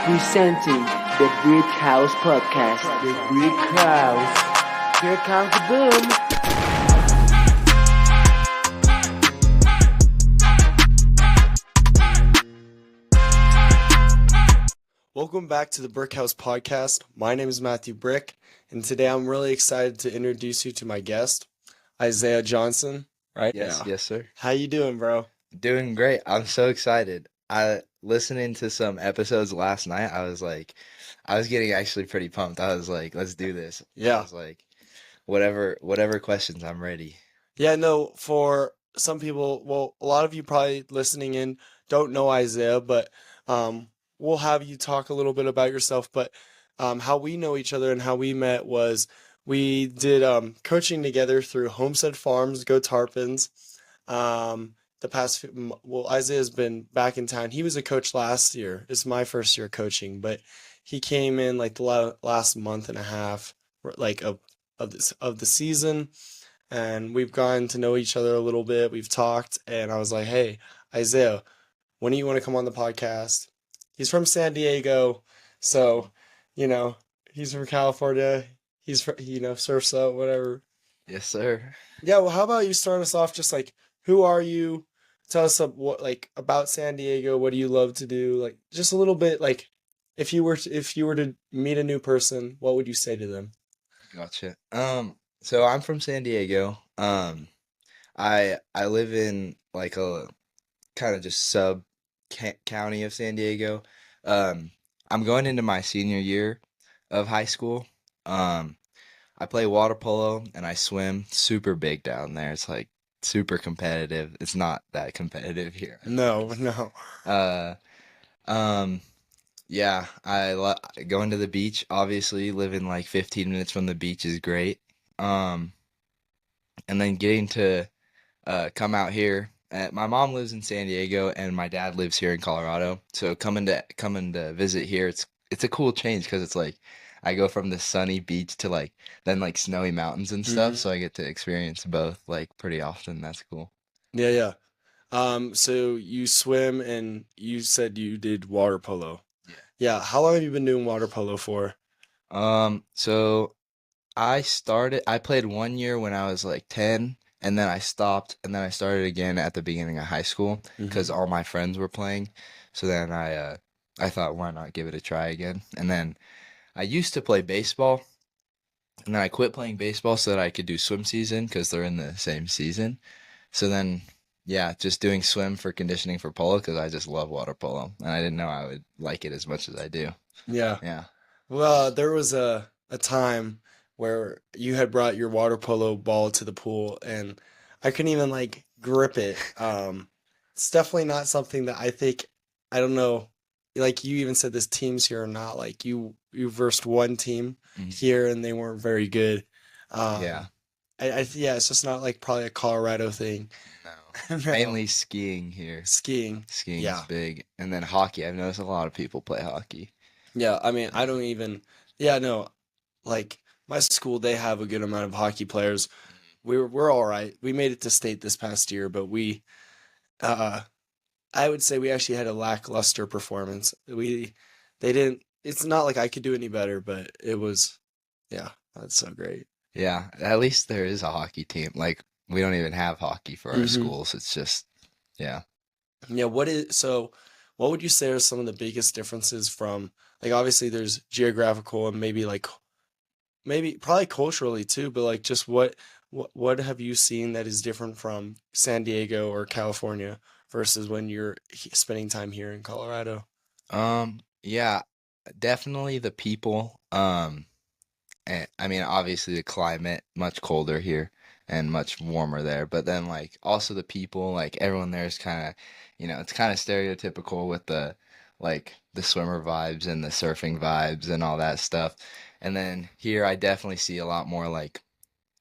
Presenting the Brick House Podcast. The Brick House. Here comes the boom. Welcome back to the Brick House Podcast. My name is Matthew Brick, and today I'm really excited to introduce you to my guest, Isaiah Johnson. Right? Yes, sir. How you doing, bro? Doing great. I'm so excited. I listening to some episodes last night. I was getting actually pretty pumped. I was like, let's do this. Yeah. I was like, whatever questions, I'm ready. Yeah, no, for some people, well, a lot of you probably listening in don't know Isaiah, but we'll have you talk a little bit about yourself. But how we know each other and how we met was we did coaching together through Homestead Farms, Go Tarpons. Isaiah's been back in town. He was a coach last year. It's my first year coaching, but he came in like the last month and a half, like of the season, and we've gotten to know each other a little bit. We've talked, and I was like, "Hey, Isaiah, when do you want to come on the podcast?" He's from San Diego, so he's from California. He's surfs out, whatever. Yes, sir. Yeah, well, how about you start us off just like, who are you? Tell us about San Diego. What do you love to do? Like, just a little bit, like, if you were to meet a new person, what would you say to them? Gotcha. So I'm from San Diego. I live in like a kind of just sub county of San Diego. I'm going into my senior year of high school. I play water polo and I swim. Super big down there. It's like super competitive. It's not that competitive here. No. Uh, yeah, going to the beach. Obviously, living like 15 minutes from the beach is great. And then getting to come out here. My mom lives in San Diego and my dad lives here in Colorado. So coming to visit here, it's a cool change because it's like I go from the sunny beach to like snowy mountains and stuff. Mhm. So I get to experience both like pretty often. That's cool. Yeah. So you swim and you said you did water polo. Yeah. Yeah. How long have you been doing water polo for? So I played 1 year when I was like 10, and then I stopped, and then I started again at the beginning of high school because all my friends were playing. So then I thought, why not give it a try again? And then I used to play baseball, and then I quit playing baseball so that I could do swim season because they're in the same season. So then, yeah, just doing swim for conditioning for polo because I just love water polo, and I didn't know I would like it as much as I do. Yeah. Yeah. Well, there was a time where you had brought your water polo ball to the pool and I couldn't even like grip it. It's definitely not something that I don't know, like you even said this teams here are not like you versed one team Mhm. here and they weren't very good. Yeah. Yeah, it's just not like probably a Colorado thing. No. No. Mainly skiing here. Skiing. Skiing is Yeah. big. And then hockey. I've noticed a lot of people play hockey. Yeah, I mean, I don't even, yeah, no, like my school, they have a good amount of hockey players. We're all right. We made it to state this past year, but uh, I would say we actually had a lackluster performance. They didn't, it's not like I could do any better, but it was, yeah, that's so great. Yeah, at least there is a hockey team. Like, we don't even have hockey for our Mhm. schools. It's just, yeah. Yeah, what would you say are some of the biggest differences from, like, obviously there's geographical and maybe probably culturally too, but like just what have you seen that is different from San Diego or California versus when you're spending time here in Colorado? Yeah, definitely the people. And I mean, obviously the climate much colder here and much warmer there, but then like also the people, like everyone there is kind of, it's kind of stereotypical with the swimmer vibes and the surfing vibes and all that stuff. And then here I definitely see a lot more like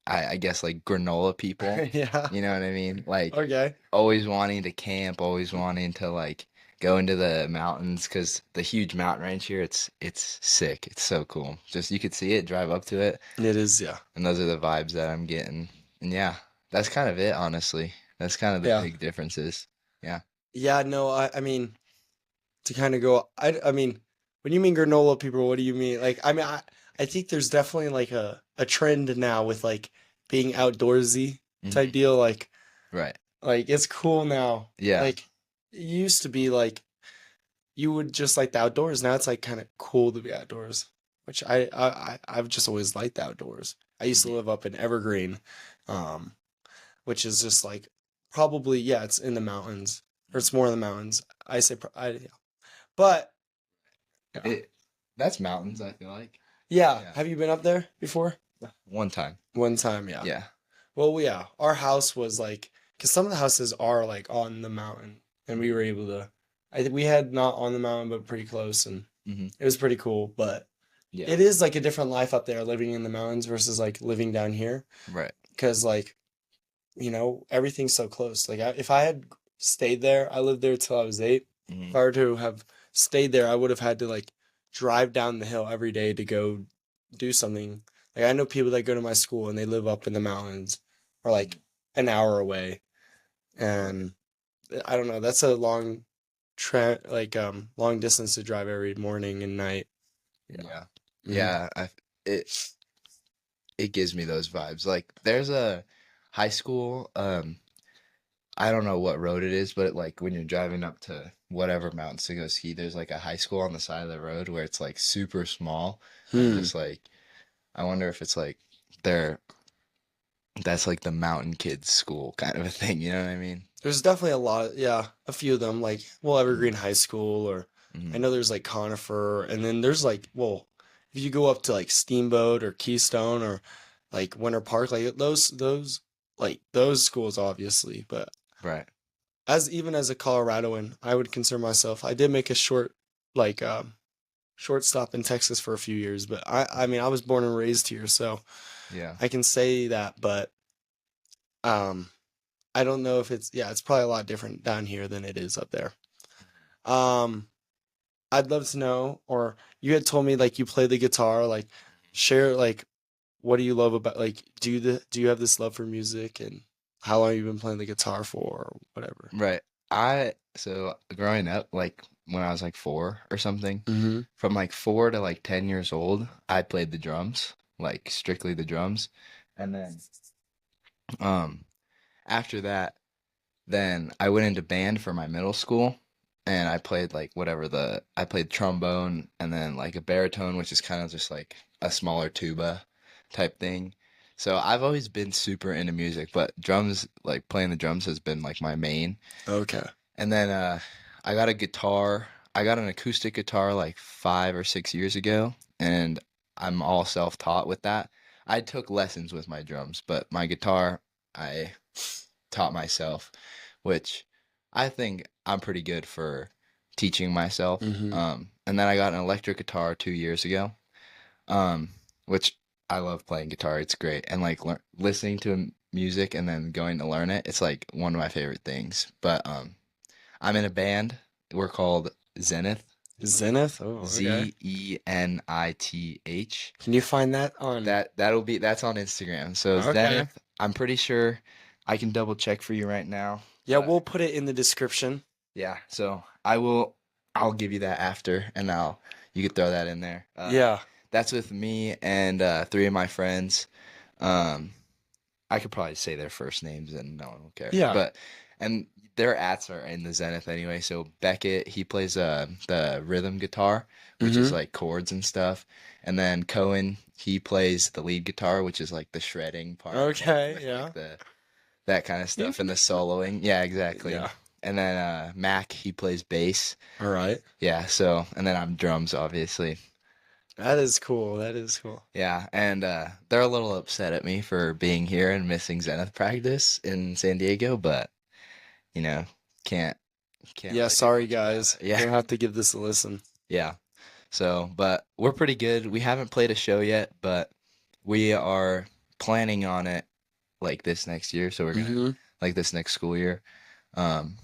I guess like granola people. Yeah. You know what I mean? Like Okay. always wanting to camp, always wanting to like go into the mountains because the huge mountain range here, it's sick. It's so cool. Just you could see it, drive up to it, It is, yeah. and those are the vibes that I'm getting. And yeah, that's kind of it, honestly. That's kind of the Yeah. big differences. Yeah. Yeah, no, I mean to kind of go I mean When you mean granola people, what do you mean? Like, I mean, I think there's definitely like a trend now with like being outdoorsy type Mhm. deal. Right. Like it's cool now. Yeah. Like it used to be like you would just like the outdoors. Now it's like kind of cool to be outdoors, which I've just always liked the outdoors. I used to Yeah. live up in Evergreen, um, which is just like probably yeah, it's in the mountains or it's more in the mountains. I say, yeah. But yeah, It that's mountains, I feel like. yeah. Yeah. Have you been up there before? One time. One time, yeah. Yeah. Well, yeah, our house was like, because some of the houses are like on the mountain, and we were able to. I think we had not on the mountain, but pretty close, and Hmm. it was pretty cool. But Yeah. it is like a different life up there, living in the mountains versus like living down here, Right. because like everything's so close. Like if I had stayed there, I lived there till I was 8. If Hmm. I were to have stayed there, I would have had to like drive down the hill every day to go do something. Like I know people that go to my school and they live up in the mountains or like an hour away. And I don't know, that's a long long distance to drive every morning and night. Yeah. Yeah. Mhm. Yeah. It it gives me those vibes. Like there's a high school, I don't know what road it is, but like when you're driving up to whatever mountains to go ski, there's like a high school on the side of the road where it's like super small. And I'm Hmm. just like, I wonder if it's like they're that's like the mountain kids school kind of a thing, you know what I mean? There's definitely a lot, yeah, a few of them, like, well, Evergreen High School, or I Mm-hmm. know there's like Conifer, and then there's like, well, if you go up to like Steamboat or Keystone or like Winter Park, like those schools, obviously. But Right. even as a Coloradoan, I would consider myself, I did make a like, short stop in Texas for a few years, but I mean, I was born and raised here, so Yeah. I can say that, but, um, I don't know if it's probably a lot different down here than it is up there. Um, I'd love to know, or you had told me like you play the guitar, like share like what do you love about like do you have this love for music and how long you been playing the guitar for or whatever? Right. So growing up, like when I was like 4 or something, Mm-hmm. from like 4 to like 10 years old, I played the drums, like strictly the drums. And then um after that, then I went into band for my middle school and I played like I played trombone and then like a baritone, which is kind of just like a smaller tuba type thing. So I've always been super into music, but drums, like playing the drums has been like my main. Okay. And then I got a guitar. I got an acoustic guitar like 5 or 6 years ago, and I'm all self-taught with that. I took lessons with my drums, but my guitar, I taught myself, which I think I'm pretty good for teaching myself. Mm-hmm. And then I got an electric guitar 2 years ago, um, which I love playing guitar. It's great, and like listening to music and then going to learn it. It's like one of my favorite things. But I'm in a band. We're called Zenith. Zenith? Oh, okay. Zenith. Can you find that on That's on Instagram. So Okay. Zenith, I'm pretty sure I can double check for you right now. Yeah, But we'll put it in the description. yeah, so I'll give you that after and you could throw that in there. Yeah. That's with me and 3 of my friends. Um I could probably say their first names and no one will care. Yeah. But and their ats are in the Zenith anyway. So Beckett, he plays the rhythm guitar, which is Mm-hmm. like chords and stuff. And then Cohen, he plays the lead guitar, which is like the shredding part, Okay, with yeah. like the that kind of stuff and the soloing. Yeah, exactly. Yeah. And then Mac, he plays bass. All right. Yeah, so and then I'm drums, obviously. That is cool. That is cool. Yeah, and they're a little upset at me for being here and missing Zenith practice in San Diego, but you know, can't Yeah, really do sorry much about guys. it. Yeah, You'll have to give this a listen. yeah. So, but we're pretty good. We haven't played a show yet, but we are planning on it like this next year. So we're gonna Mm-hmm. like this next school year. Um,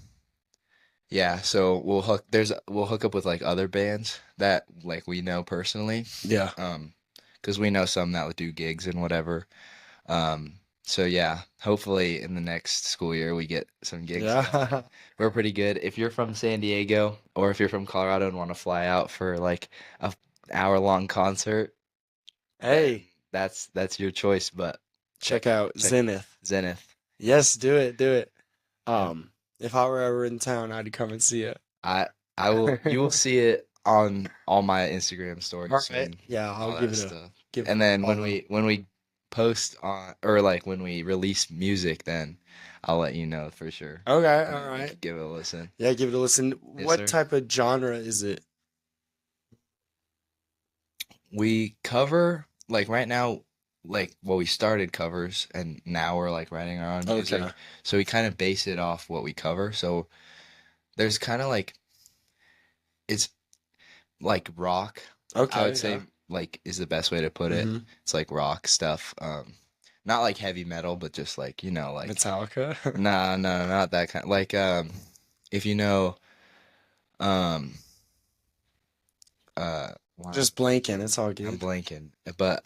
yeah. So we'll hook up with like other bands that like we know personally. Yeah. Because we know some that would do gigs and whatever. Um, So yeah, hopefully in the next school year we get some gigs going. Yeah. We're pretty good. If you're from San Diego or if you're from Colorado and want to fly out for like a hour-long concert, then Hey, that's your choice. But check out check Zenith. Zenith. Yes, do it, do it. Yep. If I were ever in town, I'd come and see it. I I will you will see it on all my Instagram stories All right. soon. Yeah, I'll All give that it a stuff. give it And a then follow. when we post on or like when we release music, then I'll let you know for sure. Okay, And all then you right. can give it a listen. Yeah, give it a listen. Yes, What sir. type of genre is it? We cover like right now, like well, we started covers and now we're like writing our own Okay. music. So we kind of base it off what we cover. So there's kind of like it's like rock, I would Okay, say yeah. like is the best way to put it. Mm-hmm. It's like rock stuff. Not like heavy metal, but just like, like Metallica. nah, no, not that kind. Like if you know um why Just blanking. It's all I'm good. blanking. But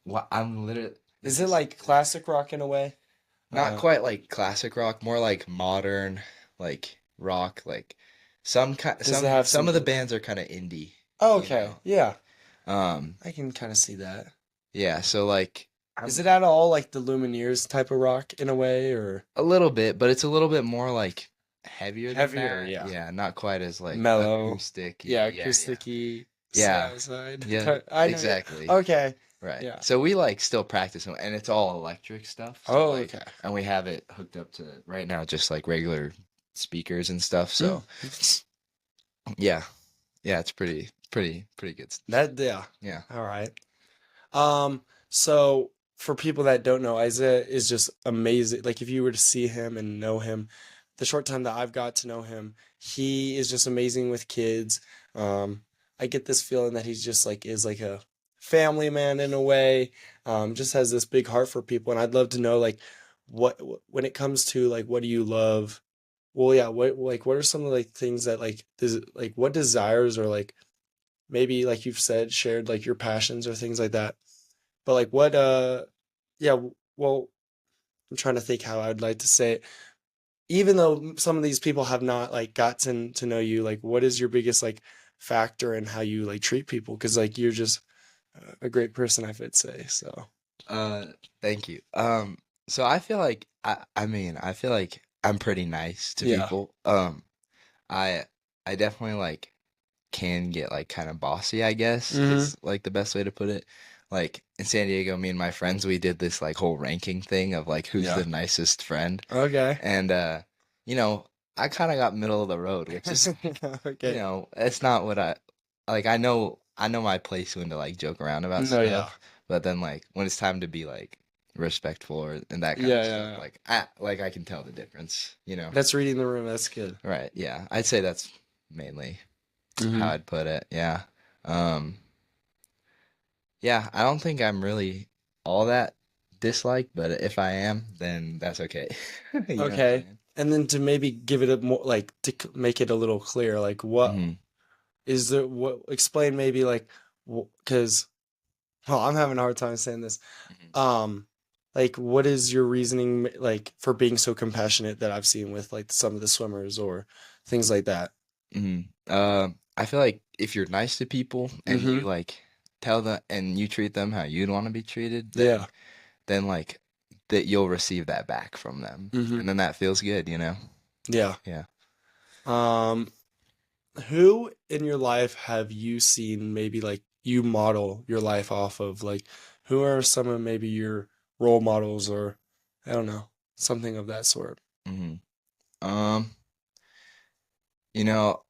what I'm literally Is this it is like classic rock in a way? not quite like classic rock, more like modern like rock, like Does it have some of the some? bands are kind of indie, Oh, you okay. know. Yeah, Um I can kind of see that. yeah, so like Is I'm it at all like the Lumineers type of rock in a way, or a little bit, but it's a little bit more like heavier than heavier? that. Yeah, Yeah, not quite as like mellow. acoustic. Yeah, Yeah, yeah. acousticy Yeah. side. Yeah, I know. Yeah. exactly. Okay. Right. Yeah. So we like still practice and it's all electric stuff. So Oh, like okay. and we have it hooked up to right now just like regular speakers and stuff. Mm. So yeah. Yeah, it's pretty good stuff. That yeah. Yeah. All right. So for people that don't know, Isaiah is just amazing. Like if you were to see him and know him, the short time that I've got to know him, he is just amazing with kids. I get this feeling that he's just like is like a family man in a way. Just has this big heart for people, and I'd love to know like when it comes to like what do you love? Well, yeah, what are some of like things that like what desires or like maybe like you've said shared like your passions or things like that, but like what yeah well, I'm trying to think how I'd like to say it, even though some of these people have not like gotten to know you, like what is your biggest like factor in how you like treat people, because like you're just a great person, I would say so. Uh thank you. So I feel like I mean, I feel like I'm pretty nice to Yeah. people. I I definitely like can get like kind of bossy, I guess, Mm-hmm. is like the best way to put it. Like in San Diego, me and my friends, we did this like whole ranking thing of like who's Yeah. the nicest friend. Okay. And you know, I kind of got middle of the road, which is, Okay. it's not what I like I know my place when to like joke around about No, yeah. stuff, but then like when it's time to be like respectful or and that kind Yeah, of yeah, stuff, yeah. like I can tell the difference, you know. That's reading the room. That's good. Right, yeah. I'd say that's mainly how Mm-hmm. I'd put it. Yeah. Um, yeah, I don't think I'm really all that disliked, but if I am, then that's okay. You know what I'm Okay. saying? And then to maybe give it a more like to make it a little clear, like what Hmm. is there, what explain maybe like because well, I'm having a hard time saying this. Hmm. Um, like what is your reasoning like for being so compassionate that I've seen with like some of the swimmers or things like that? Hmm. I feel like if you're nice to people and Mm-hmm. you like tell them and you treat them how you'd want to be treated, Yeah. then like that you'll receive that back from them, Mm-hmm. and then that feels good, you know? Yeah. Yeah. Um, who in your life have you seen maybe like you model your life off of? Like, who are some of maybe your role models or I don't know, something of that sort? Hmm. Um, you know,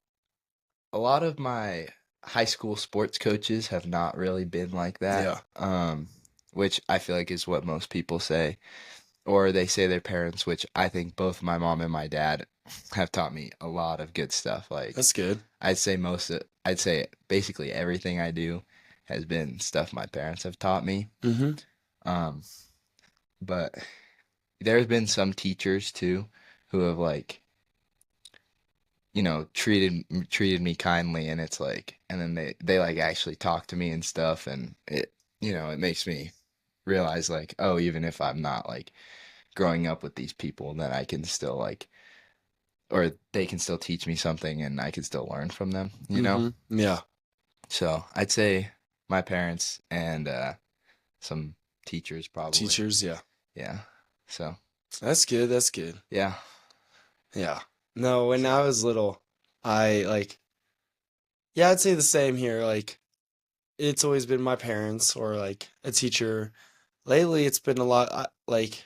a lot of my high school sports coaches have not really been like that, Yeah, which I feel like is what most people say, or they say their parents, which I think both my mom and my dad have taught me a lot of good stuff. Like that's good. I'd say basically everything I do has been stuff my parents have taught me. Mm-hmm. Um, but there's been some teachers too who have like treated me kindly, and it's like and then they like actually talk to me and stuff, and it it makes me realize like, oh, even if I'm not like growing up with these people, then I can still like, or they can still teach me something and I can still learn from them, you know? Yeah. So I'd say my parents and some teachers probably. Teachers, yeah. Yeah. So That's good. That's good. yeah. Yeah. No, when I was little, I like, yeah, I'd say the same here. Like, it's always been my parents or like a teacher. Lately, it's been a lot like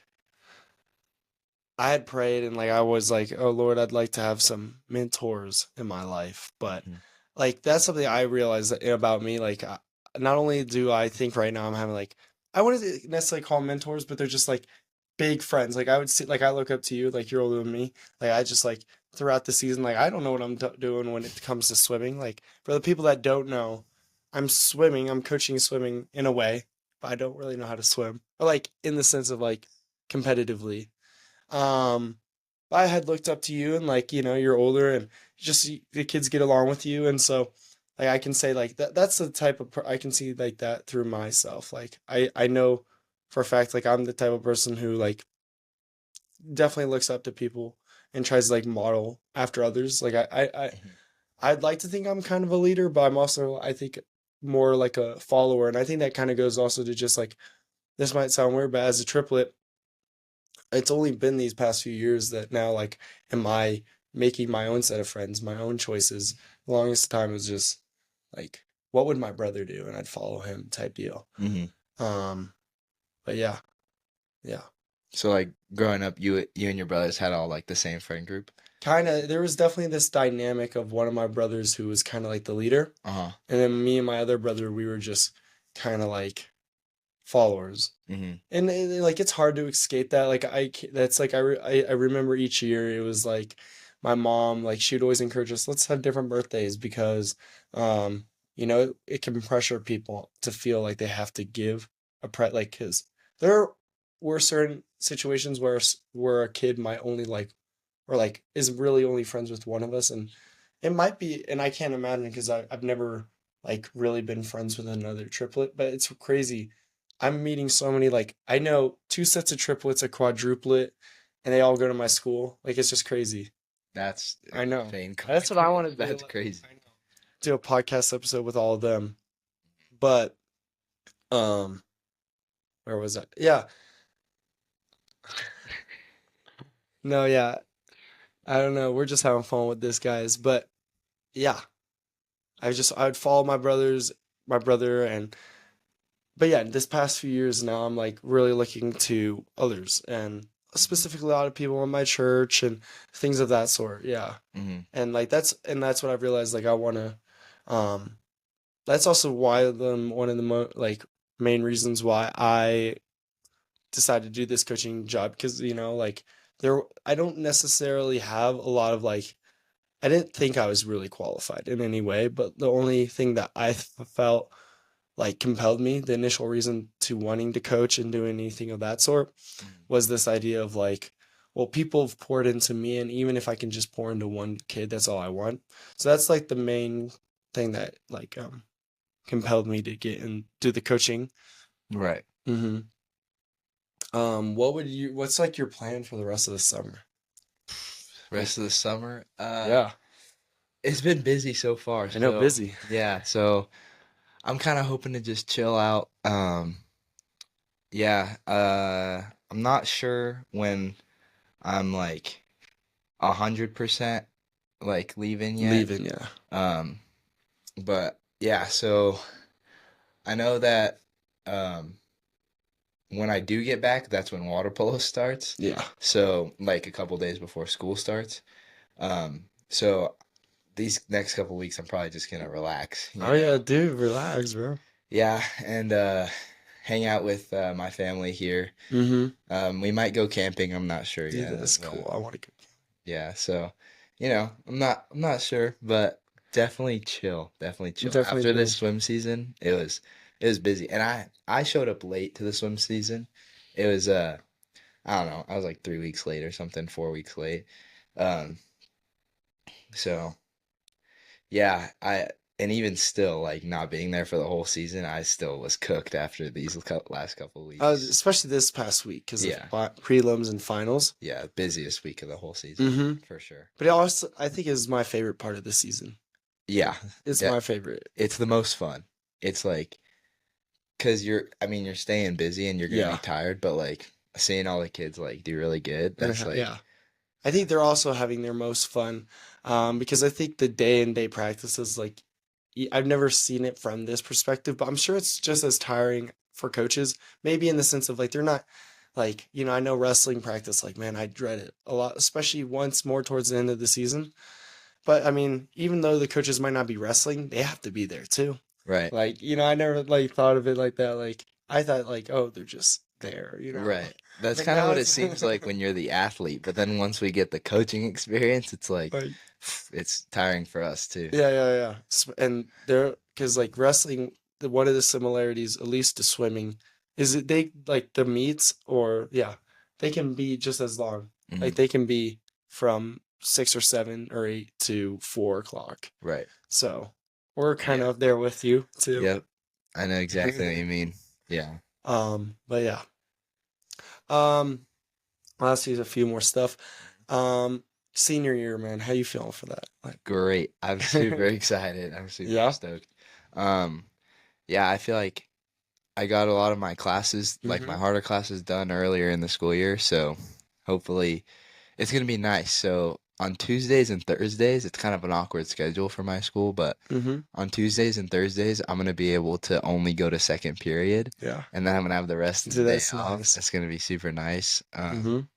I had prayed and like I was like, "Oh Lord, I'd like to have some mentors in my life." But Mhm. like that's something I realized about me. Like, not only do I think right now I'm having like I wouldn't necessarily call them mentors, but they're just like big friends. Like I would see, like I look up to you, like you're older than me. Like I just like throughout the season, like I don't know what I'm doing when it comes to swimming. Like for the people that don't know, I'm swimming. I'm coaching swimming in a way, but I don't really know how to swim. Or like in the sense of like competitively. Um, I had looked up to you and like, you're older and just the kids get along with you. And so like I can say like that's the type of I can see like that through myself. Like I know for a fact like I'm the type of person who like definitely looks up to people and tries to like model after others. Like Mhm. I'd like to think I'm kind of a leader, but I'm also I think more like a follower. And I think that kind of goes also to just like this might sound weird, but as a triplet, it's only been these past few years that now like am I making my own set of friends, my own choices. The longest time was just like what would my brother do and I'd follow him type deal. Mhm. Um but yeah, yeah. So like growing up, you and your brothers had all like the same friend group. Kind of there was definitely this dynamic of one of my brothers who was kind of like the leader Uh-huh. and then me and my other brother we were just kind of like followers. Mhm. And like it's hard to escape that. Like that's like I remember each year it was like my mom like she would always encourage us let's have different birthdays because it can pressure people to feel like they have to give like because there were certain situations where a kid might only like or like is really only friends with one of us and it might be and I can't imagine because I've never like really been friends with another triplet but it's crazy. I'm meeting so many like I know two sets of triplets, a quadruplet, and they all go to my school. Like it's just crazy. That's I know. insane. That's what I want to do. That's crazy. I know. Do a podcast episode with all of them. But um where was that? Yeah. No, yeah. I don't know. We're just having fun with this guys. But yeah. I would follow my brother and but yeah, this past few years now, I'm like really looking to others and specifically a lot of people in my church and things of that sort. Yeah. Mhm. And like that's what I've realized. Like I want to, um, that's also why one of the like main reasons why I decided to do this coaching job because like I don't necessarily have a lot of like I didn't think I was really qualified in any way, but the only thing that I felt like compelled me, the initial reason to wanting to coach and do anything of that sort Mhm. was this idea of like, well, people have poured into me, and even if I can just pour into one kid, that's all I want. So that's like the main thing that like compelled me to get and do the coaching. Right. Mm-hmm. What's like your plan for the rest of the summer? Rest of the summer, Yeah, it's been busy so far. I know, So busy. yeah, so I'm kind of hoping to just chill out. Yeah, I'm not sure when I'm like 100% like leaving yet. Leaving, yeah, Um, but yeah, so I know that um when I do get back, that's when water polo starts. yeah. So like a couple days before school starts. So these next couple weeks, I'm probably just gonna relax, Oh you yeah, know. dude, relax, bro. Yeah, and hang out with my family here. Mm-hmm. We might go camping. I'm not sure Dude, yet, that's but cool. I want to go. yeah. So, I'm not sure, but definitely chill. Definitely chill. Definitely After do. this swim season, it was busy, and I showed up late to the swim season. It was I don't know. I was like 3 weeks late or something, 4 weeks late. Um, so yeah, and even still, like not being there for the whole season, I still was cooked after these last couple of weeks. Especially this past week because of Yeah. prelims and finals. Yeah, busiest week of the whole season Mm-hmm. for sure. But it also, I think, is my favorite part of the season. Yeah, It's yeah, my favorite. it's the most fun. It's like because you're staying busy and you're gonna Yeah. be tired, but like seeing all the kids like do really good, that's like Yeah. I think they're also having their most fun because I think the day and day practices, like, I've never seen it from this perspective, but I'm sure it's just as tiring for coaches, maybe in the sense of like, they're not like, I know wrestling practice, like, man, I dread it a lot, especially once more towards the end of the season. But I mean, even though the coaches might not be wrestling, they have to be there too. right, Like, I never like thought of it like that. Like, I thought like, oh, they're just there. right. That's But kind of now what it it's seems like when you're the athlete, but then once we get the coaching experience, it's like like, it's tiring for us too. yeah. And they're because like wrestling, one of the similarities, at least to swimming, is that they like the meets or they can be just as long. Like Mhm. they can be from 6 or 7 or 8 to 4 o'clock. Right. So we're kind Yeah. of there with you too. Yep. I know exactly what you mean. Yeah. But yeah. Um, I'll ask you a few more stuff. Senior year, man, how you feeling for that? Like, Great. I'm super excited. I'm super yeah. stoked. Um, yeah, I feel like I got a lot of my classes, like my Mhm. harder classes done earlier in the school year, so hopefully it's gonna be nice. So on Tuesdays and Thursdays, it's kind of an awkward schedule for my school, but Mhm. on Tuesdays and Thursdays, I'm gonna be able to only go to second period, Yeah. and then I'm gonna have the rest of the Dude, day that's off. nice. That's gonna be super nice. Mhm.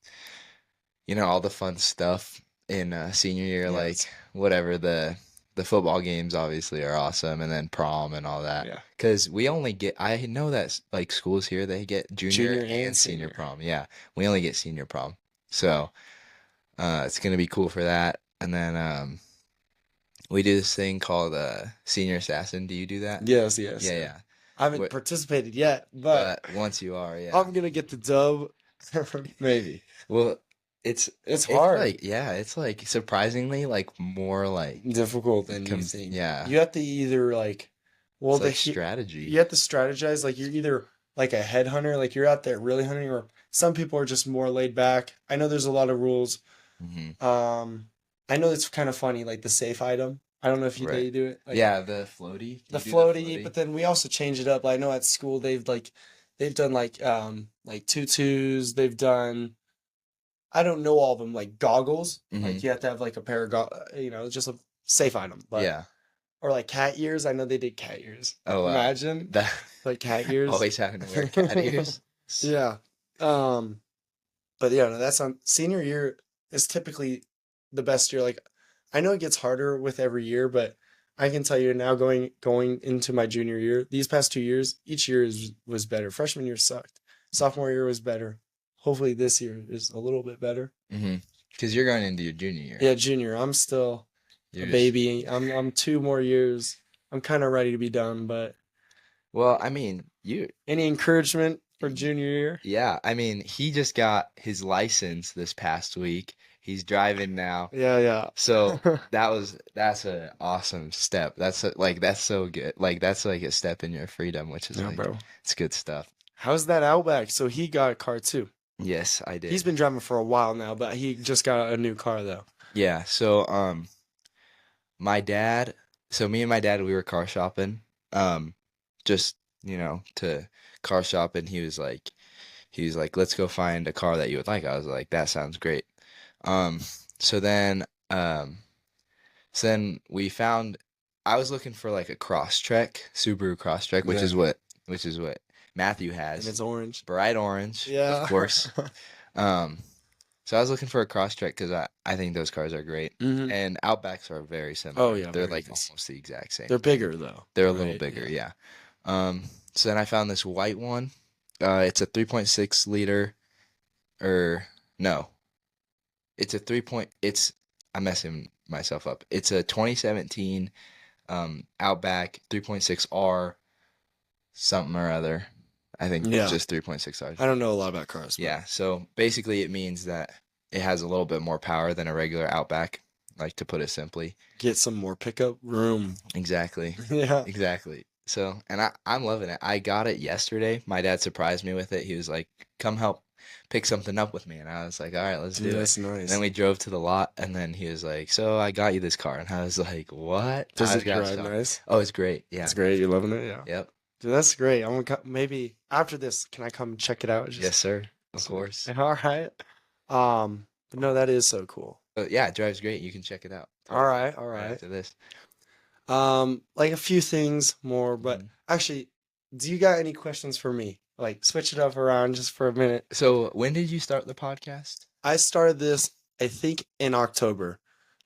All the fun stuff in senior year, like Yes. whatever the football games obviously are awesome, and then prom and all that. Yeah. Because we only get, I know that like schools here they get junior Junior and and senior senior. prom. Yeah, we only get senior prom, so it's gonna be cool for that. And then we do this thing called senior assassin. Do you do that? Yes. Yeah, yeah. I haven't Wh- participated yet, but But once you are, yeah. I'm gonna get the dub. Maybe. Well, it's It's it's hard. like yeah, it's like surprisingly like more like Difficult than you think. yeah, You have to either like, well, it's like you strategy. have to strategize. Like you're either like a headhunter, like you're out there really hunting, or some people are just more laid back. I know there's a lot of rules. Hmm. I know it's kind of funny, like the safe item. I don't know if Right. they do it. Like Yeah, the floaty. the You do floaty, but then we also change it up. Like, I know at school they've done like tutus. They've done, I don't know all of them, like goggles. Like Mhm. you have to have like a pair of just a safe item. But Yeah. or like cat ears. I know they did cat ears. Oh wow. Imagine That like cat ears. always having to wear cat ears. Yeah. But yeah, no, that's on senior year is typically the best year. Like I know it gets harder with every year, but I can tell you now going into my junior year, these past 2 years, each year was better. Freshman year sucked. Sophomore year was better. Hopefully this year is a little bit better. Mhm. Because you're going into your junior year. Yeah, junior, I'm still You're a just- baby. I'm 2 more years. I'm kind of ready to be done, but Well, I mean, you. any encouragement for junior year? Yeah, I mean, he just got his license this past week. He's driving now. Yeah. So that's an awesome step. That's so good. Like that's like a step in your freedom, which is Yeah, like bro. it's good stuff. How's that Outback? So he got a car too. Yes, I did. He's been driving for a while now, but he just got a new car though. Yeah, so my dad, so me and my dad we were car shopping. Just, to car shop and he was like, "Let's go find a car that you would like." I was like, "That sounds great." Um so then um so then we found I was looking for like a Crosstrek, Subaru Crosstrek, which is Yeah. what Matthew And has. it's orange. Bright orange, Yeah. of course. Um So I was looking for a Crosstrek because I think those cars are great. Mhm. And Outbacks are very similar. Oh, yeah, They're very like nice. almost the exact same They're thing. bigger though. They're a little Right, bigger, yeah. yeah. So then I found this white one. It's a 3.6 liter, or no, it's a 3 point. I'm messing myself up. It's a 2017 Outback 3.6R something or other. I think Yeah. just 3.6R. I don't know a lot about cars. But Yeah, so basically it means that it has a little bit more power than a regular Outback. like to put it simply. Get some more pickup room. Exactly. Yeah. Exactly. So, and I'm loving it. I got it yesterday. My dad surprised me with it. He was like, "Come help pick something up with me." And I was like, "All right, let's Dude, do it." that's And nice. then we drove to the lot, and then he was like, "So I got you this car." And I was like, "What?" Does I it got drive shocked. nice? Oh, it's great. Yeah. It's great. You're loving it? Yeah. Yep. Dude, that's great. I'm gonna maybe after this, can I come check it out? Yes, sir. Of Sweet. course. All right. But no, that is so cool. Yeah, it drives great. You can check it out. All right, all Right right. after this. Like a few things more, but Mhm. actually, do you got any questions for me? Like switch it up around just for a minute. So, when did you start the podcast? I started this, I think, in October.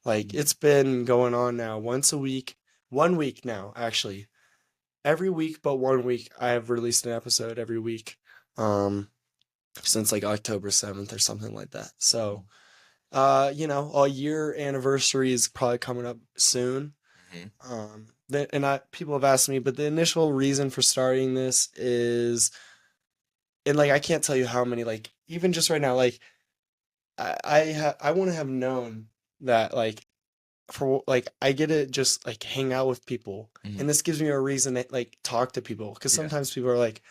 Like Mhm. it's been going on now once a week, 1 week now, actually. Every week but 1 week, I have released an episode every week. Since like October 7th or something like that. So, a year anniversary is probably coming up soon. Mhm. People have asked me, but the initial reason for starting this is, and like I can't tell you how many, like even just right now, like I want to have known that like for like I get to just like hang out with people, Mhm. and this gives me a reason to like talk to people because Yeah. sometimes people are like,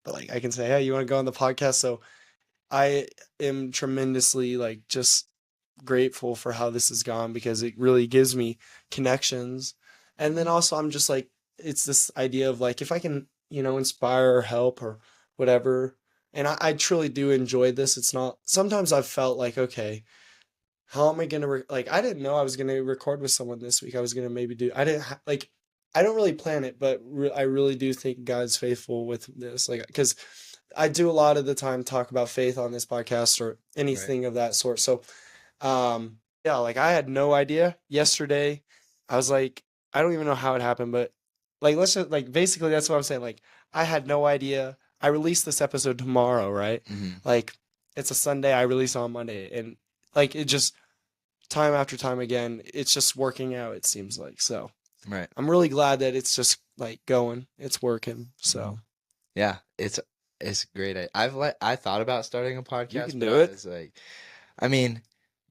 but like I can say, hey, you want to go on the podcast? So I am tremendously like just grateful for how this has gone because it really gives me connections. And then also I'm just like it's this idea of like if I can, inspire or help or whatever. And I truly do enjoy this. It's not sometimes I've felt like, okay, how am I gonna like I didn't know I was gonna record with someone this week. I was gonna maybe do I didn't like I don't really plan it, but I really do think God's faithful with this. Like because I do a lot of the time talk about faith on this podcast or Right. anything of that sort. So, yeah, like I had no idea yesterday. I was like, I don't even know how it happened, but like, let's just like basically that's what I'm saying. Like, I had no idea. I released this episode tomorrow, right? Mhm. Like, it's a Sunday. I release on Monday, and like it just time after time again, it's just working out. It seems like so. Right. I'm really glad that it's just like going. It's working. So. Mhm. Yeah, it's great. I thought about starting a podcast, can but do I it. was like, I mean,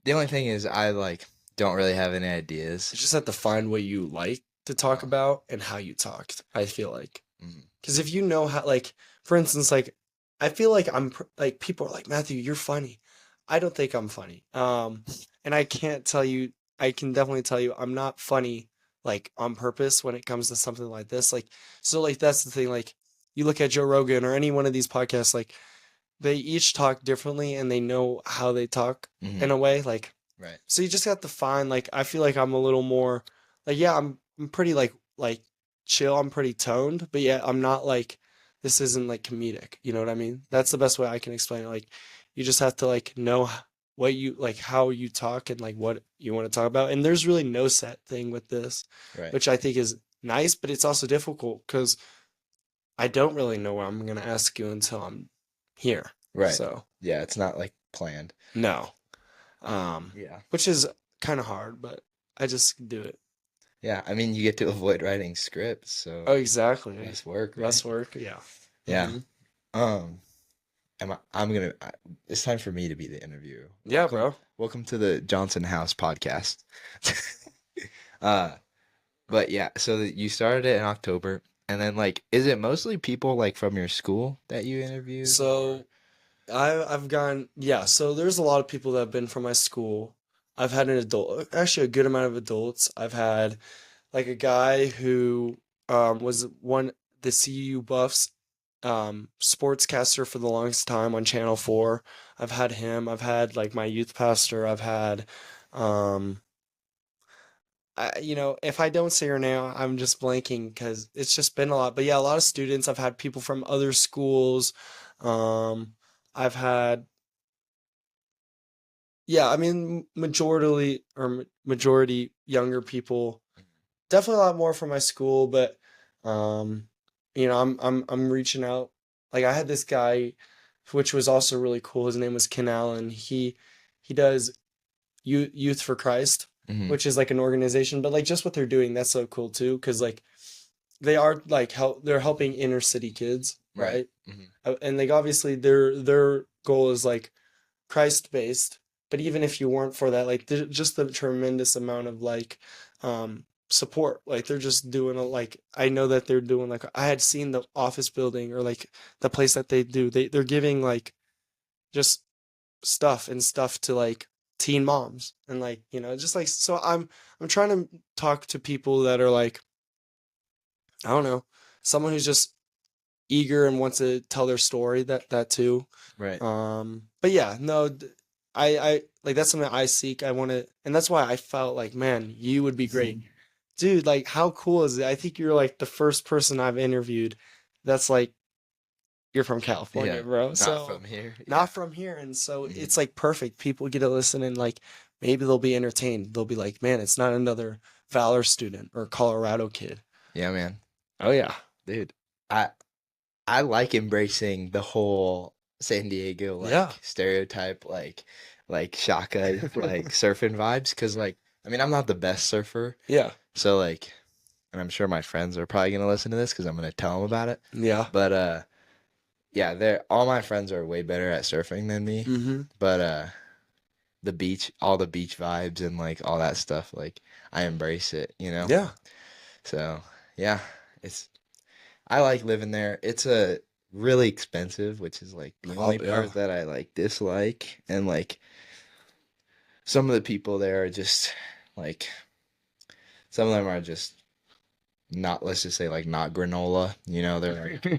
the only thing is I like don't really have any You ideas. just have to find what you like to talk Uh, about and how you talk. I feel like mhm. because if you know how, like, for instance, like I feel like like people are like Matthew, you're funny. I don't think I'm funny. And I can't tell you. I can definitely tell you I'm not funny like on purpose when it comes to something like this. Like, so like that's the thing. Like, you look at Joe Rogan or any one of these podcasts, like they each talk differently and they know how they talk Mhm. in a way. Like, Right. so you just have to find like I feel like I'm a little more like yeah, I'm pretty like chill, I'm pretty toned, but yeah, I'm not like this isn't like comedic. You know what I mean? That's the best way I can explain it. Like you just have to like know what you like how you talk and like what you want to talk about. And there's really no set thing with this, Right. which I think is nice, but it's also difficult cuz I don't really know what I'm going to ask you until I'm here. Right. So, Yeah, it's not like planned. no. Yeah. Which is kind of hard, but I just do it. Yeah, I mean, you get to avoid writing scripts, so Oh, exactly. less work, right? Less work. Yeah. Yeah. Mhm. I'm gonna. It's time for me to be the interviewer. Yeah, Welcome, bro. welcome to the Johnson House podcast. uh, but yeah, so you started it in October, and then like, is it mostly people like from your school that you interview? So I've gone, yeah. So there's a lot of people that have been from my school. I've had an adult, actually a good amount of adults. I've had like a guy who was the CU Buffs sportscaster for the longest time on Channel 4. I've had him. I've had like my youth pastor. I've had um if I don't say her name, I'm just blanking because it's just been a lot. But yeah, a lot of students. I've had people from other schools. Um, I've had, yeah, I mean, majority younger people. Definitely a lot more from my school, but um, I'm reaching out. Like I had this guy, which was also really cool. His name was Ken Allen. He does Youth for Christ, Mhm. which is like an organization, but like just what they're doing, that's so cool too, because like they are like they're helping inner city kids, Right. right? Mhm. And like obviously their goal is like Christ based, but even if you weren't for that, like just the tremendous amount of like support, like they're just doing a like I know that they're doing like I had seen the office building or like the place that they do they're giving like just stuff to like teen moms and like just like so I'm trying to talk to people that are like I don't know someone who's just eager and wants to tell their story that too. Right. But yeah, no, I like that's something I seek. I want to, and that's why I felt like, man, you would be great, dude. Like, how cool is it? I think you're like the first person I've interviewed that's like you're from California, Yeah. bro. Not So from here. Yeah. not from here, and so Mhm. it's like perfect. People get to listen and like maybe they'll be entertained. They'll be like, man, it's not another Valor student or Colorado kid. Yeah, man. Oh yeah, Dude, I I like embracing the whole San Diego yeah, stereotype, like Shaka like surfing vibes. Because like I mean I'm not the best surfer, yeah, so like, and I'm sure my friends are probably gonna listen to this because I'm gonna tell them about it. yeah. But yeah, they're all my friends are way better at surfing than me. Mm-hmm. But the beach, all the beach vibes and like all that stuff, like I embrace it, you know. Yeah. So yeah, it's I like living there. It's a really expensive, which is like the only Yeah. part that I like dislike. And like some of the people there are just like some of them are just not, let's just say like not granola, you know,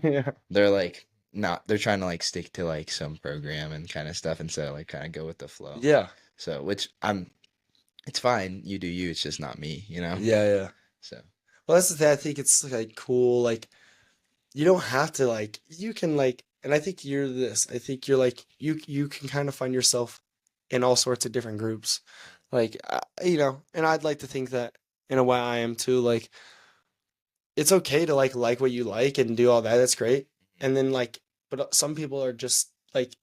Yeah. they're like not they're trying to like stick to like some program and kind of stuff instead of like kind of go with the flow. Yeah. So which I'm it's fine, you do you, it's just not me, you know? Yeah. Yeah. So Well, that's the thing. I think it's like cool. Like you don't have to like you can like, and I think you're this. I think you're like you can kind of find yourself in all sorts of different groups. Like and I'd like to think that in a way I am too. Like it's okay to like what you like and do all that. That's great. And then like, but some people are just like,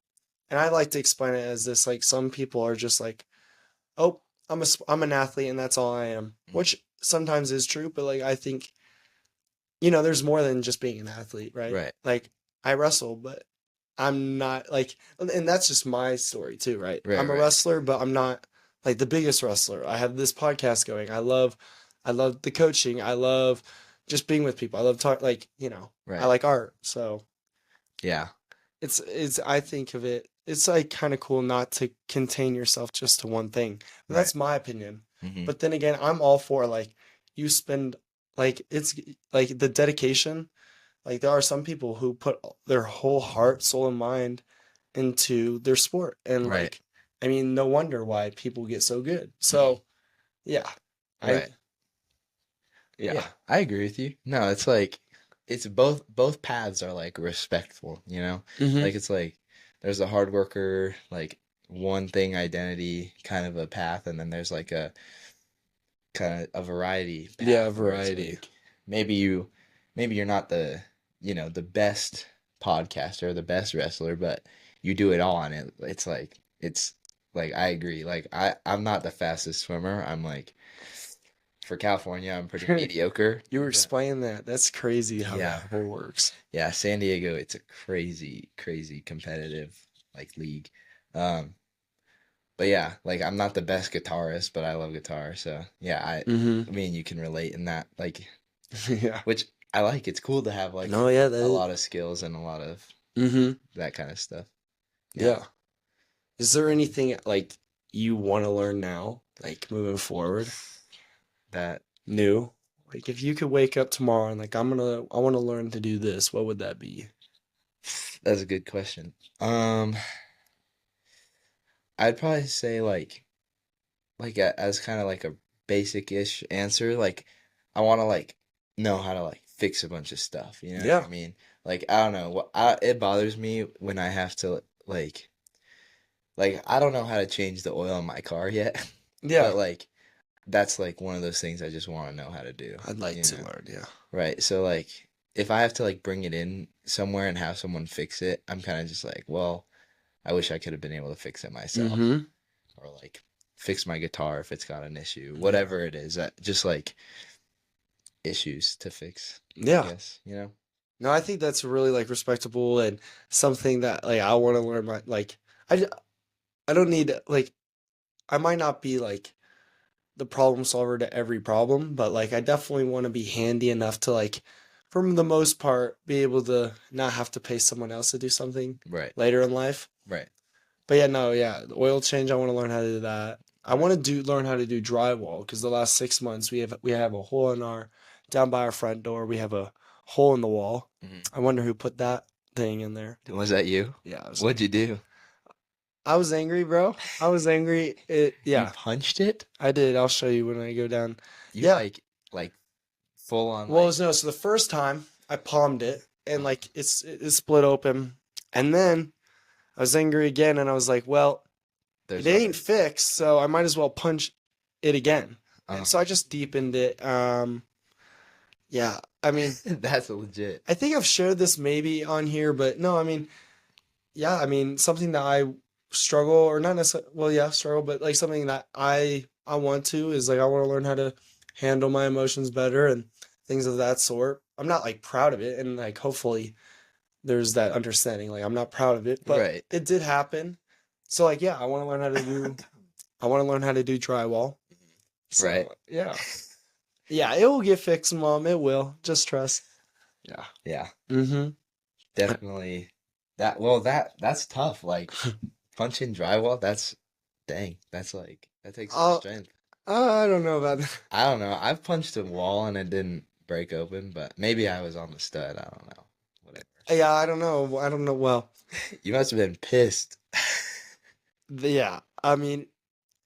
and I like to explain it as this. Like some people are just like, oh, I'm an athlete and that's all I am, which sometimes is true, but like I think there's more than just being an athlete, right? right. Like I wrestle, but I'm not like, and that's just my story too, right? Right, I'm a right. wrestler, but I'm not like the biggest wrestler. I have this podcast going. I love the coaching. I love just being with people. I love talk like, I Right. like art. So Yeah. I think of it, it's like kind of cool not to contain yourself just to one thing. But Right. that's my opinion. Hmm. But then again, I'm all for like you spend like it's like the dedication. Like there are some people who put their whole heart, soul, and mind into their sport. And Right. like I mean, no wonder why people get so good. So yeah. I Right. yeah. Yeah, I agree with you. No, it's like it's both paths are like respectful, you know? Hmm. Like it's like there's a hard worker, like one thing identity kind of a path, and then there's like a kind of a variety Yeah, path where it's variety. like maybe you're not the best podcaster or the best wrestler, but you do it all, and it's like I agree. Like I'm not the fastest swimmer. I'm like for California, I'm pretty mediocre. You were But explaining that. That's crazy how yeah, that whole works. yeah, San Diego, it's a crazy, crazy competitive like league. Um, but yeah, like I'm not the best guitarist, but I love guitar. So yeah, Hmm. I mean, you can relate in that, like, Yeah. which I like. It's cool to have like No, yeah, a lot of skills and a lot of hmm. that kind of stuff. Yeah. Yeah. Is there anything like you want to learn now, like moving forward, That new? Like if you could wake up tomorrow and like I want to learn to do this, what would that be? that's a good question. I'd probably say as kind of like a basic-ish answer, like I want to like know how to like fix a bunch of stuff, you know what Yeah. I mean? Like I don't know, it bothers me when I have to like I don't know how to change the oil in my car yet, Yeah. but like that's like one of those things I just want to know how to do, I'd like you to know? learn, yeah. Right. So like if I have to like bring it in somewhere and have someone fix it, I'm kind of just like, well, I wish I could have been able to fix it myself, Mm-hmm. or like fix my guitar if it's got an issue, Yeah. whatever it is, just like issues to fix, I Yeah. guess, you know? No, I think that's really like respectable and something that like I want to learn my like I, I don't need like I might not be like the problem solver to every problem, but like I definitely want to be handy enough to like, for the most part, be able to not have to pay someone else to do something Right. later in life. Right. But yeah, no, yeah, the oil change. I want to learn how to do that. I Right. want to learn how to do drywall because the last 6 months we have a hole in our down by our front door. We have a hole in the wall. Mhm. I wonder who put that thing in there. Was that you? Yeah, I was What'd like, you do? I was angry, bro. I was angry. You Yeah, punched it? I did. I'll show you when I go down. You Yeah. like full on Well, like no. So the first time I palmed it and uh, like it split open, and then I was angry again, and I was like, well, it there's ain't other fixed, so I might as well punch it again. And so I uh just deepened it. Yeah. I mean, that's legit. I think I've shared this maybe on here, but no. I mean, yeah. I mean, something that I struggle or not necessarily. Well, yeah, struggle, but like something that I want to is like I want to learn how to handle my emotions better and things of that sort. I'm not like proud of it, and like hopefully there's that understanding. Like I'm not proud of it, but Right. it did happen. So like yeah, I want to learn how to do. I want to learn how to do drywall. So Right. yeah, yeah, it will get fixed, Mom. It will. Just trust. Yeah. Yeah. Mm-hmm. Definitely. That's tough. Like punching drywall, that's dang. That's like that takes some Uh, strength. I don't know about that. I don't know. I've punched a wall and it didn't break open, but maybe I was on the stud. I don't know. Whatever. Yeah, I don't know. I don't know. Well, You must have been pissed. yeah. I mean,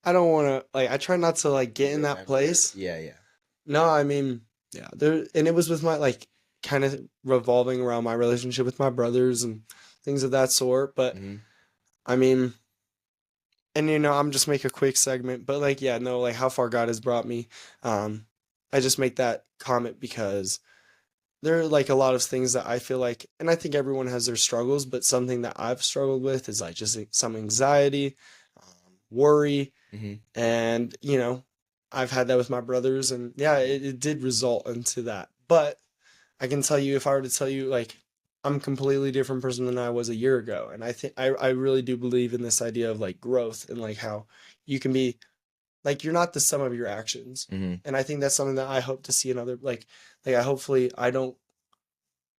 I don't want to like. I try not to like get in that Remember? place. Yeah, yeah. No, I mean, yeah. There, and it was with my like kind of revolving around my relationship with my brothers and things of that sort. But Hmm. I mean, and I'm just make a quick segment, but like, yeah, no, like how far God has brought me. Um, I just make that comment because there are like a lot of things that I feel like, and I think everyone has their struggles, but something that I've struggled with is like just some anxiety, worry, Hmm. and I've had that with my brothers, and yeah, it did result into that. But I can tell you, if I were to tell you, like, I'm a completely different person than I was a year ago, and I think I really do believe in this idea of like growth and like how you can be like you're not the sum of your actions, Hmm. and I think that's something that I hope to see in other like I hopefully I don't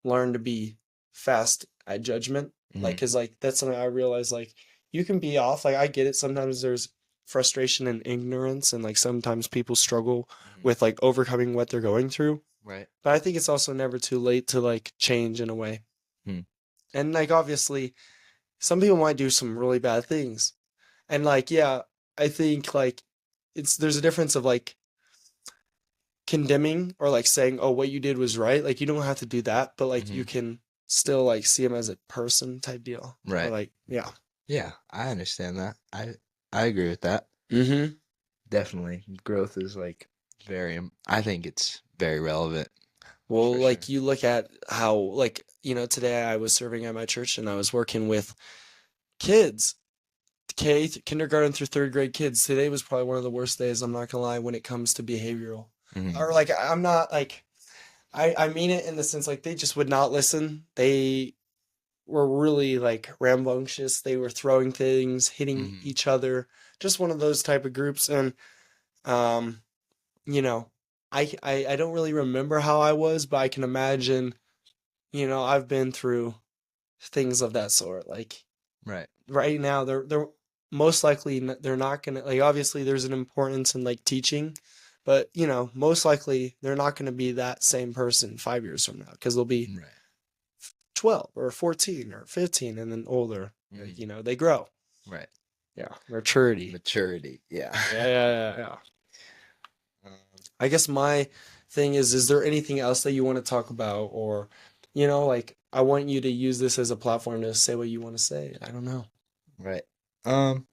learn to be fast at judgment. Like, Hmm. cause like that's something I realize like you can be off. Like I get it. Sometimes there's frustration and ignorance, and like sometimes people struggle Hmm. with like overcoming what they're going through. Right. But I think it's also never too late to like change in a way. Hmm. And like obviously, some people might do some really bad things. And like yeah, I think like there's a difference of like condemning or like saying, "Oh, what you did was right." Like you don't have to do that, but like you Hmm. can still like see him as a person type deal. Or Right. like yeah. Yeah, I understand that. I agree with that. Mm-hmm. Definitely. Growth is like I think it's very relevant Well, for sure. like you look at how like today I was serving at my church and I was working with kids, kindergarten through third grade kids. Today was probably one of the worst days. I'm not gonna lie when it comes to behavioral, Hmm. or like I'm not like I mean it in the sense like they just would not listen. They were really like rambunctious. They were throwing things, hitting Hmm. each other. Just one of those type of groups. And um, you know, I don't really remember how I was, but I can imagine. I've been through things of that sort. Like Right. right now, they're most likely they're not gonna like. Obviously, there's an importance in like teaching, but most likely they're not gonna be that same person 5 years from now because they'll be Right. 12 or 14 or 15 and then older. Like, Hmm. they grow. Right. Yeah. Maturity. Maturity. Yeah. Yeah, yeah, yeah, yeah. Um, I guess my thing is there anything else that you want to talk about? Or, like I want you to use this as a platform to say what you want to say. I don't know. right. Um,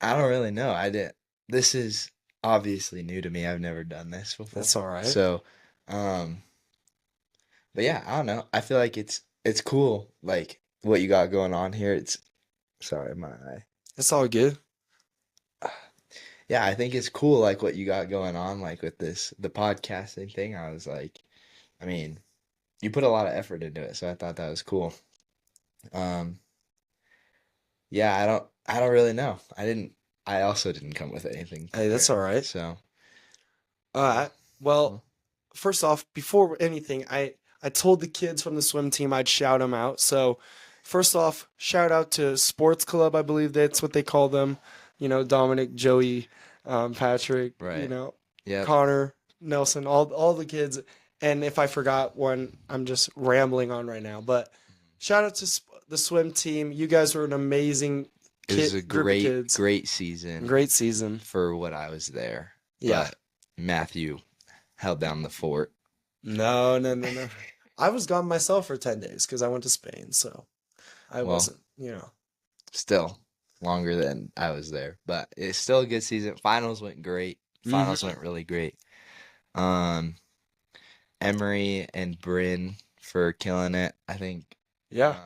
I don't really know. I didn't. This is obviously new to me. I've never done this before. That's all right. So, um, but yeah, I don't know. I feel like it's cool, like what you got going on here. It's sorry, my eye. It's all good. Yeah, I think it's cool, like what you got going on, like with the podcasting thing. I was like, I mean, you put a lot of effort into it, so I thought that was cool. Um, yeah, I don't really know. I didn't. I also didn't come with anything Hey, that's prepared. all right. So, All right. Well, well, first off, before anything, I told the kids from the swim team I'd shout them out. So, first off, shout out to Sports Club. I believe that's what they call them. You know, Dominic, Joey, Patrick. You right. know, Yep. Connor, Nelson, all the kids. And if I forgot one, I'm just rambling on right now. But shout out to the swim team. You guys were an amazing It was a group of great, kids. great season Great season. for what I was there. Yeah. But Matthew held down the fort. No, no, no, no. I was gone myself for 10 days because I went to Spain, so I Well, wasn't, you know. still longer than I was there, but it's still a good season. Finals went great. Finals went really great. Um, Emery and Bryn for killing it. I think. Yeah.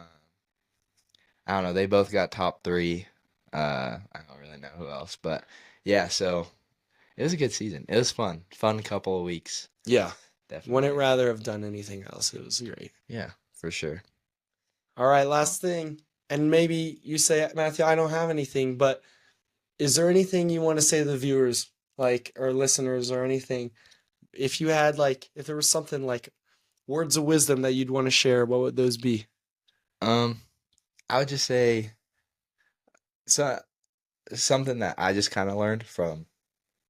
I don't know. They both got top three. I don't really know who else, but yeah. So it was a good season. It was fun. Fun couple of weeks. Yeah. Definitely. Wouldn't rather have done anything else. It was great. Yeah, for sure. All right, last thing. And maybe you say, Matthew, I don't have anything, but is there anything you want to say to the viewers, like, or listeners, or anything? If you had, like, if there was something like words of wisdom that you'd want to share, what would those be? I would just say so something that I just kind of learned from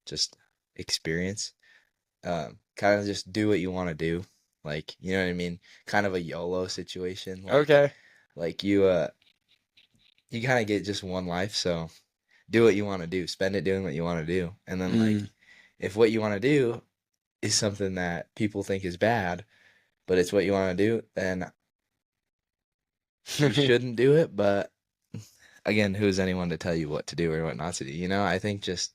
just experience. Kind of just do what you want to do. Like, you know what I mean? Kind of a YOLO situation. Like, Okay. like you kind of get just one life, so do what you want to do. Spend it doing what you want to do. And then like if what you want to do is something that people think is bad, but it's what you want to do, then you shouldn't do it. But again, who is anyone to tell you what to do or what not to do? You know, I think just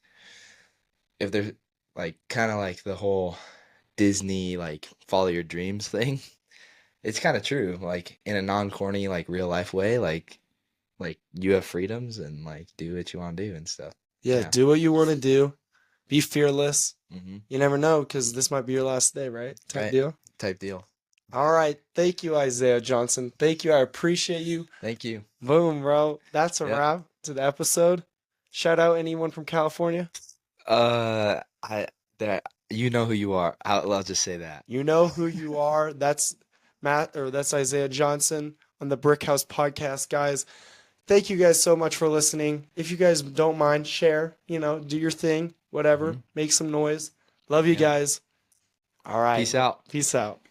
if there's like kind of like the whole Disney like follow your dreams thing, it's kind of true. Like in a non-corny like real life way, like you have freedoms and like do what you want to do and stuff. Yeah, Yeah. do what you want to do. Be fearless. Mm-hmm. You never know because this might be your last day, right? Type Right. deal. Type deal. All right. Thank you, Isaiah Johnson. Thank you. I appreciate you. Thank you. Boom, bro. That's a Yep. wrap to the episode. Shout out anyone from California. I that you know who you are. I'll just say that. You know who you are. That's Matt, or that's Isaiah Johnson on the Brick House podcast, guys. Thank you guys so much for listening. If you guys don't mind, share, you know, do your thing, whatever, make some noise. Love you Yeah. guys. All right. Peace out. Peace out.